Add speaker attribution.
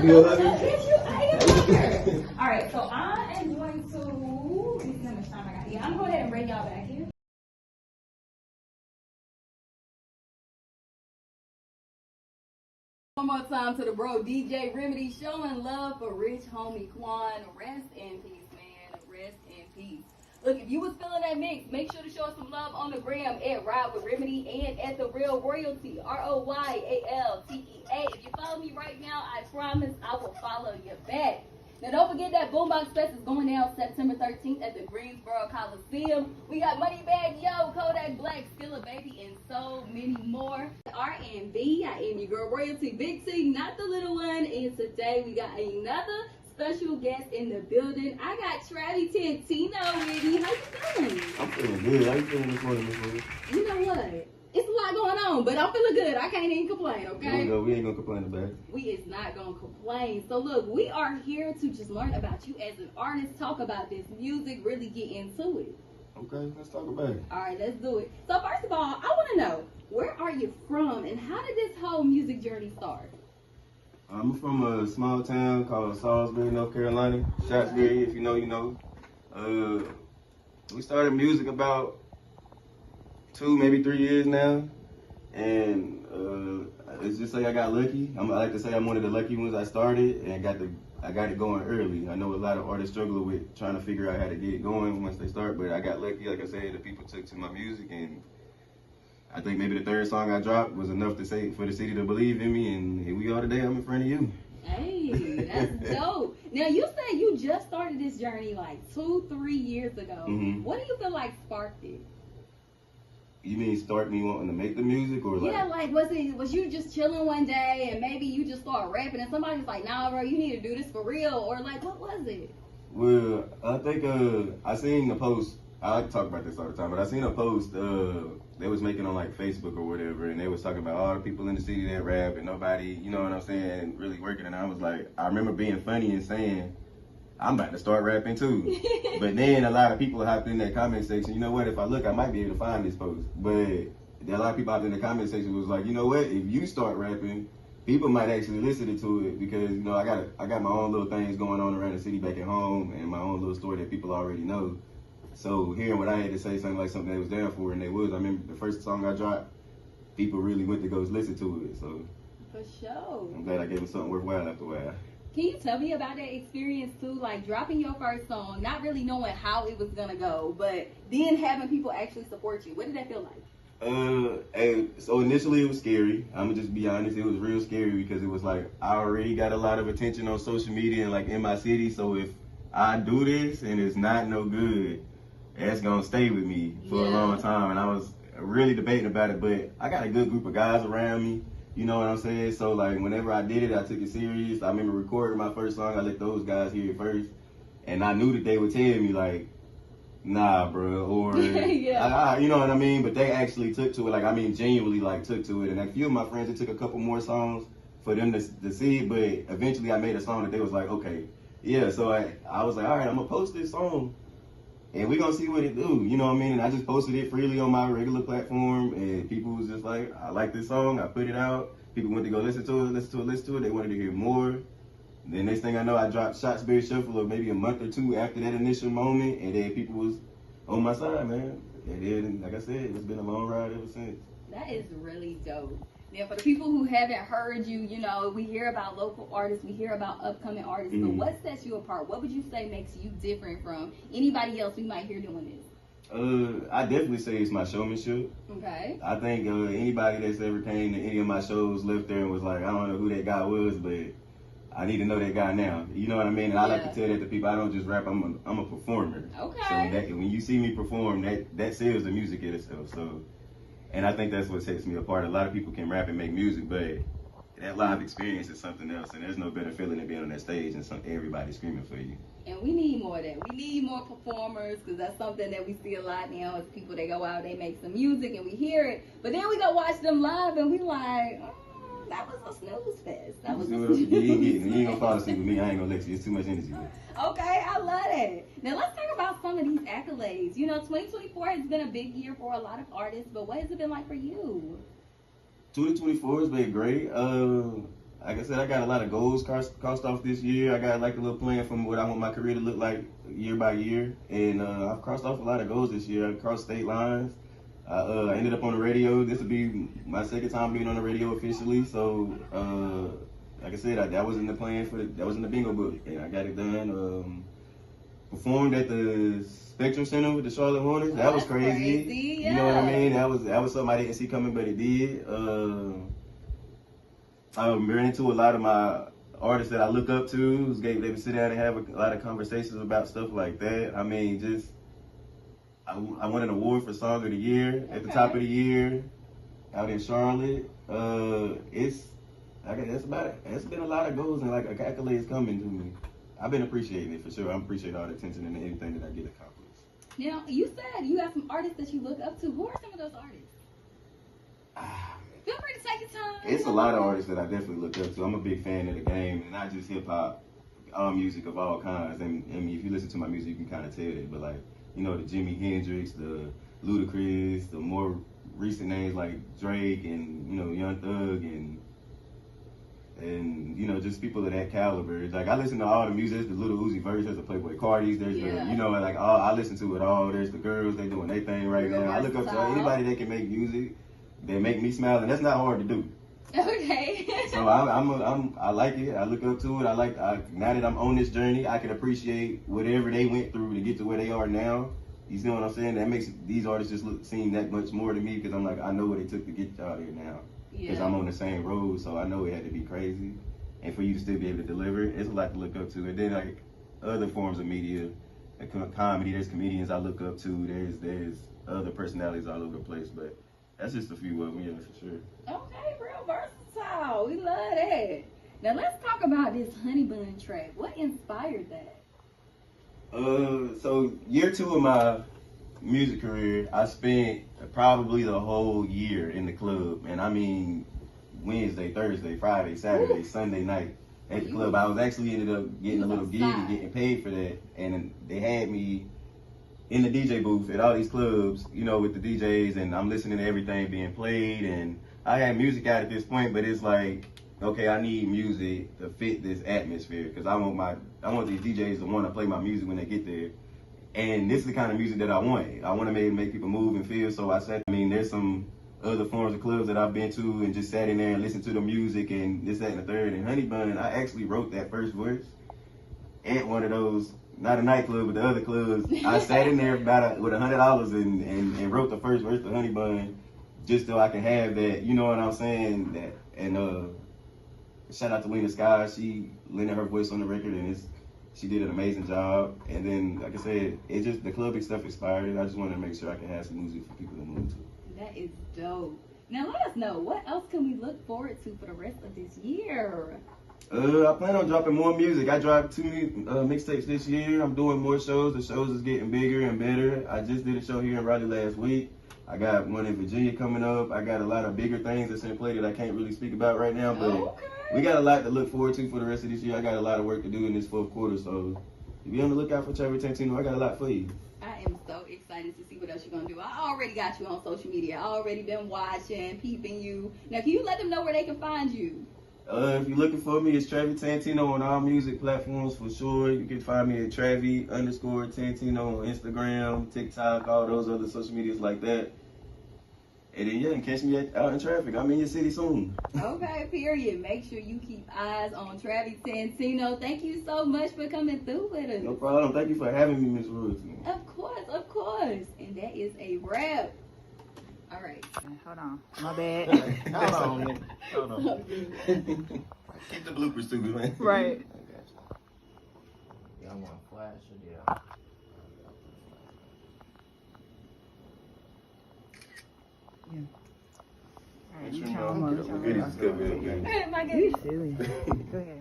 Speaker 1: You love me?
Speaker 2: All right, so I am going to. Let me see how much time I got. Yeah, I'm going ahead and bring y'all back here. One more time to the bro DJ Remedy, showing love for rich homie Quan. Rest in peace, man. Rest in peace. Look, if you was feeling that mix, make sure to show us some love on the gram at Ride with Remedy and at The Real Royalty, ROYALTEA. If you follow me right now, I promise I will follow you back. Now, don't forget that Boombox Fest is going down September 13th at the Greensboro Coliseum. We got Moneybag Yo, Kodak Black, Skilla Baby, and so many more. R&B, I am your girl Royalty Big T, not the little one. And today we got another special guest in the building. I got Travy Tantino with me. How you doing?
Speaker 1: I'm feeling good. How you feeling this morning, Miss Williams?
Speaker 2: You know what? It's a lot going on, but I'm feeling good. I can't even complain, okay?
Speaker 1: We ain't gonna complain about it.
Speaker 2: We is not gonna complain. So look, we are here to just learn about you as an artist, talk about this music, really get into it.
Speaker 1: Okay, let's talk about it.
Speaker 2: All right, let's do it. So first of all, I want to know, where are you from and how did this whole music journey start?
Speaker 1: I'm from a small town called Salisbury, North Carolina. Shottsbury, if you know, you know. We started music about 2, maybe 3 years now, and let's just say I got lucky. I like to say I'm one of the lucky ones. I started and I got it going early. I know a lot of artists struggle with trying to figure out how to get it going once they start, but I got lucky. Like I said, the people took to my music, and I think maybe the 3rd song I dropped was enough to say for the city to believe in me, and here we are today. I'm in front of you.
Speaker 2: Hey, that's dope. Now you said you just started this journey like 2-3 years ago.
Speaker 1: Mm-hmm.
Speaker 2: What do you feel like sparked it?
Speaker 1: You mean start me wanting to make the music, or like?
Speaker 2: Yeah, like was you just chilling one day and maybe you just started rapping and somebody was like, nah, bro, you need to do this for real, or like what was it?
Speaker 1: Well, I think I seen the post. I like to talk about this all the time, but I seen a post they was making on like Facebook or whatever, and they was talking about all the people in the city that rap and nobody, you know what I'm saying, really working. And I was like, I remember being funny and saying, I'm about to start rapping too. But then a lot of people hopped in that comment section. You know what? If I look, I might be able to find this post. But a lot of people hopped in the comment section was like, you know what? If you start rapping, people might actually listen to it because, you know, I got my own little things going on around the city back at home and my own little story that people already know. So hearing what I had to say, something they was down for, and they was. I remember the first song I dropped, people really went to go listen to it. So
Speaker 2: For sure.
Speaker 1: I'm glad I gave them something worthwhile after a while.
Speaker 2: Can you tell me about that experience too? Like dropping your first song, not really knowing how it was gonna go, but then having people actually support you. What did that feel like?
Speaker 1: So initially it was scary. I'm gonna just be honest, it was real scary because it was like I already got a lot of attention on social media and like in my city. So if I do this and it's not no good, that's gonna stay with me for a long time. And I was really debating about it, but I got a good group of guys around me. You know what I'm saying? So like whenever I did it, I took it serious. I remember recording my first song. I let those guys hear it first, and I knew that they would tell me like, "Nah, bro," or you know what I mean. But they actually took to it. Like I mean, genuinely like took to it. And a few of my friends, it took a couple more songs for them to see. But eventually, I made a song that they was like, "Okay, yeah." So I was like, "All right, I'm gonna post this song." And we gonna see what it do, you know what I mean? And I just posted it freely on my regular platform, and people was just like, I like this song, I put it out. People went to go listen to it, they wanted to hear more. Then next thing I know, I dropped Shottsbury Shuffle maybe a month or 2 after that initial moment, and then people was on my side, man. And then, like I said, it's been a long ride ever since.
Speaker 2: That is really dope. Now, for the people who haven't heard you, you know, we hear about local artists, we hear about upcoming artists, but what sets you apart? What would you say makes you different from anybody else we might hear doing this?
Speaker 1: I definitely say it's my showmanship.
Speaker 2: Okay.
Speaker 1: I think anybody that's ever came to any of my shows left there and was like, I don't know who that guy was, but I need to know that guy now. You know what I mean? And I like to tell that to people. I don't just rap. I'm a performer.
Speaker 2: Okay.
Speaker 1: So when you see me perform, that sells the music in itself. So. And I think that's what sets me apart. A lot of people can rap and make music, but that live experience is something else. And there's no better feeling than being on that stage and everybody screaming for you.
Speaker 2: And we need more of that. We need more performers because that's something that we see a lot now is people, they go out, they make some music and we hear it. But then we go watch them live and we like, that was a snooze fest. That was a snooze fest.
Speaker 1: You ain't gonna fall asleep with me. I ain't gonna let you. It's too much energy.
Speaker 2: Okay, I love that. Now let's talk about some of these accolades. You know, 2024 has been a big year for a lot of artists, but what has it been like for you?
Speaker 1: 2024 has been great. like I said, I got a lot of goals crossed off this year. I got like a little plan from what I want my career to look like year by year, and I've crossed off a lot of goals this year. I crossed state lines. I ended up on the radio. This will be my second time being on the radio officially. So, like I said, that was in the plan that was in the bingo book, and I got it done. Performed at the Spectrum Center with the Charlotte Hornets. That was crazy.
Speaker 2: Yeah.
Speaker 1: You know what I mean? That was something I didn't see coming, but it did. I'm very into a lot of my artists that I look up to. They would sit down and have a lot of conversations about stuff like that. I mean, I won an award for Song of the Year at the top of the year out in Charlotte. That's about it. It's been a lot of goals and like accolades coming to me. I've been appreciating it for sure. I appreciate all the attention and anything that I get accomplished.
Speaker 2: Now, you said you have some artists that you look up to. Who are some of those artists? Feel free to take your time.
Speaker 1: It's a lot of artists that I definitely look up to. I'm a big fan of the game, and not just hip hop, all music of all kinds. And I mean, if you listen to my music, you can kind of tell it. But like, you know, the Jimi Hendrix, the Ludacris, the more recent names like Drake and, you know, Young Thug and you know, just people of that caliber. Like, I listen to all the music. There's the Little Uzi Vert, there's the Playboy Cardi's, there's the, you know, like, I listen to it all. There's the girls, they doing their thing right now. I look up to anybody that can make music that make me smile, and that's not hard to do.
Speaker 2: Okay.
Speaker 1: So I like it. I look up to it. Now that I'm on this journey, I can appreciate whatever they went through to get to where they are now. You see what I'm saying? That makes these artists just seem that much more to me, because I'm like, I know what it took to get out here now. Because I'm on the same road, so I know it had to be crazy. And for you to still be able to deliver, it's a lot to look up to. And then like other forms of media, like comedy, there's comedians I look up to. There's other personalities all over the place, but that's just a few of them, yeah, for sure.
Speaker 2: Okay, real versatile. We love that. Now let's talk about this Honey Bun track. What inspired that?
Speaker 1: So year 2 of my music career, I spent probably the whole year in the club, and I mean Wednesday, Thursday, Friday, Saturday, Sunday night at the club. I was actually ended up getting a little gig and getting paid for that, and they had me in the DJ booth at all these clubs, you know, with the DJs, and I'm listening to everything being played, and I had music out at this point, but it's like, okay, I need music to fit this atmosphere, because I want these DJs to want to play my music when they get there. And this is the kind of music that I want. I want to make people move and feel. So there's some other forms of clubs that I've been to and just sat in there and listened to the music and this, that, and the third. And Honey Bun, I actually wrote that first verse at one of those, not a nightclub, but the other clubs. I sat in there with $100 and wrote the first verse to Honey Bun just so I can have that, you know what I'm saying? Shout out to Lena Sky. She lended her voice on the record, and she did an amazing job. And then, like I said, the clubbing stuff inspired it. I just wanted to make sure I could have some music for people to move to.
Speaker 2: That is dope. Now let us know, what else can we look forward to for the rest of this year?
Speaker 1: I plan on dropping more music. I dropped 2 mixtapes this year. I'm doing more shows. The shows is getting bigger and better. I just did a show here in Raleigh last week. I got one in Virginia coming up. I got a lot of bigger things that's in play that I can't really speak about right now, but we got a lot to look forward to for the rest of this year. I got a lot of work to do in this 4th quarter, so be on the lookout for Travy Tantino. I got a lot for you.
Speaker 2: I am so excited to see what else you're going to do. I already got you on social media. I already been watching, peeping you. Now, can you let them know where they can find you?
Speaker 1: If you're looking for me, it's Travy Tantino on all music platforms for sure. You can find me at Travy_Tantino on Instagram, TikTok, all those other social medias like that. And then, yeah, catch me out in traffic. I'm in your city soon.
Speaker 2: Okay, period. Make sure you keep eyes on Travy Tantino. Thank you so much for coming through with us.
Speaker 1: No problem. Thank you for having me, Miss Royalty.
Speaker 2: Of course, of course. And that is a wrap. All right.
Speaker 3: Hold on. My bad.
Speaker 1: Hold on, nigga. Hold on. Keep the bloopers too, man.
Speaker 3: Right.
Speaker 4: Y'all want flash or yeah?
Speaker 3: Yeah. All right,
Speaker 1: You
Speaker 3: you
Speaker 1: know,
Speaker 3: tell
Speaker 1: good. Okay.
Speaker 2: My goodness.
Speaker 3: Silly. Go ahead.